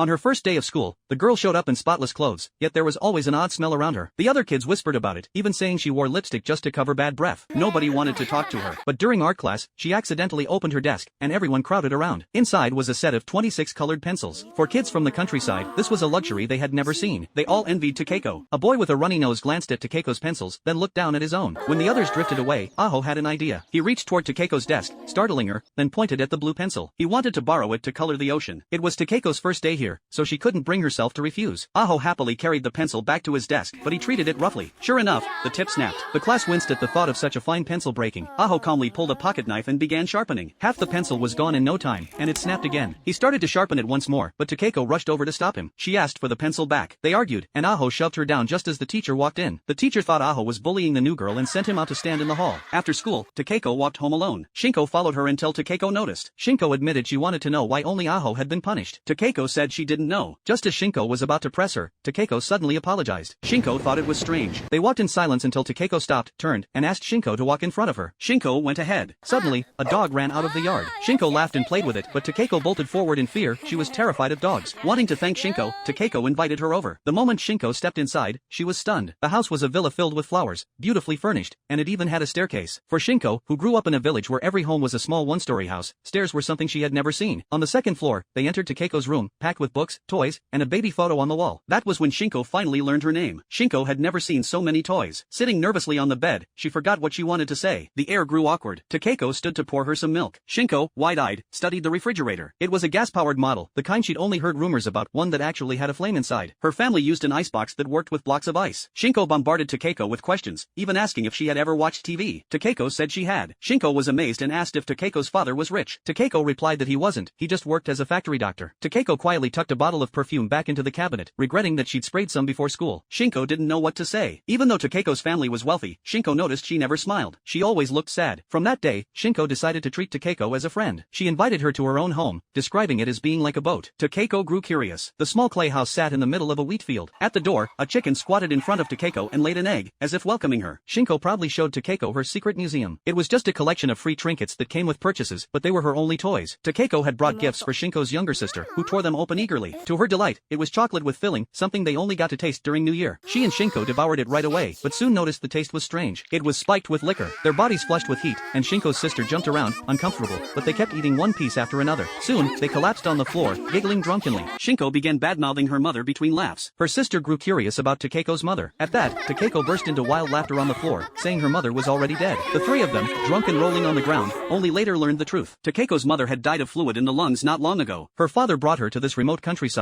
On her first day of school, the girl showed up in spotless clothes, yet there was always an odd smell around her. The other kids whispered about it, even saying she wore lipstick just to cover bad breath. Nobody wanted to talk to her. But during art class, she accidentally opened her desk, and everyone crowded around. Inside was a set of 26 colored pencils. For kids from the countryside, this was a luxury they had never seen. They all envied Takeko. A boy with a runny nose glanced at Takeko's pencils, then looked down at his own. When the others drifted away, Aho had an idea. He reached toward Takeko's desk, startling her, then pointed at the blue pencil. He wanted to borrow it to color the ocean. It was Takeko's first day here, so she couldn't bring herself to refuse. Aho happily carried the pencil back to his desk, but he treated it roughly. Sure enough, the tip snapped. The class winced at the thought of such a fine pencil breaking. Aho calmly pulled a pocket knife and began sharpening. Half the pencil was gone in no time, and it snapped again. He started to sharpen it once more, but Takeko rushed over to stop him. She asked for the pencil back. They argued, and Aho shoved her down just as the teacher walked in. The teacher thought Aho was bullying the new girl and sent him out to stand in the hall. After school, Takeko walked home alone. Shinko followed her until Takeko noticed. Shinko admitted she wanted to know why only Aho had been punished. Takeko said she didn't know. Just as Shinko was about to press her, Takeko suddenly apologized. Shinko thought it was strange. They walked in silence until Takeko stopped, turned, and asked Shinko to walk in front of her. Shinko went ahead. Suddenly, a dog ran out of the yard. Shinko laughed and played with it, but Takeko bolted forward in fear. She was terrified of dogs. Wanting to thank Shinko, Takeko invited her over. The moment Shinko stepped inside, she was stunned. The house was a villa filled with flowers, beautifully furnished, and it even had a staircase. For Shinko, who grew up in a village where every home was a small one-story house, stairs were something she had never seen. On the second floor, they entered Takeko's room, packed with books, toys, and a baby photo on the wall. That was when Shinko finally learned her name. Shinko had never seen so many toys. Sitting nervously on the bed, she forgot what she wanted to say. The air grew awkward. Takeko stood to pour her some milk. Shinko, wide-eyed, studied the refrigerator. It was a gas-powered model, the kind she'd only heard rumors about, one that actually had a flame inside. Her family used an icebox that worked with blocks of ice. Shinko bombarded Takeko with questions, even asking if she had ever watched TV. Takeko said she had. Shinko was amazed and asked if Takeko's father was rich. Takeko replied that he wasn't, he just worked as a factory doctor. Takeko quietly tucked a bottle of perfume back into the cabinet, regretting that she'd sprayed some before school. Shinko didn't know what to say. Even though Takeko's family was wealthy, Shinko noticed she never smiled. She always looked sad. From that day, Shinko decided to treat Takeko as a friend. She invited her to her own home, describing it as being like a boat. Takeko grew curious. The small clay house sat in the middle of a wheat field. At the door, a chicken squatted in front of Takeko and laid an egg, as if welcoming her. Shinko proudly showed Takeko her secret museum. It was just a collection of free trinkets that came with purchases, but they were her only toys. Takeko had brought gifts for Shinko's younger sister, who tore them open eagerly. To her delight, it was chocolate with filling, something they only got to taste during New Year. She and Shinko devoured it right away, but soon noticed the taste was strange. It was spiked with liquor. Their bodies flushed with heat, and Shinko's sister jumped around, uncomfortable, but they kept eating one piece after another. Soon, they collapsed on the floor, giggling drunkenly. Shinko began badmouthing her mother between laughs. Her sister grew curious about Takeko's mother. At that, Takeko burst into wild laughter on the floor, saying her mother was already dead. The three of them, drunk and rolling on the ground, only later learned the truth. Takeko's mother had died of fluid in the lungs not long ago. Her father brought her to this remote countryside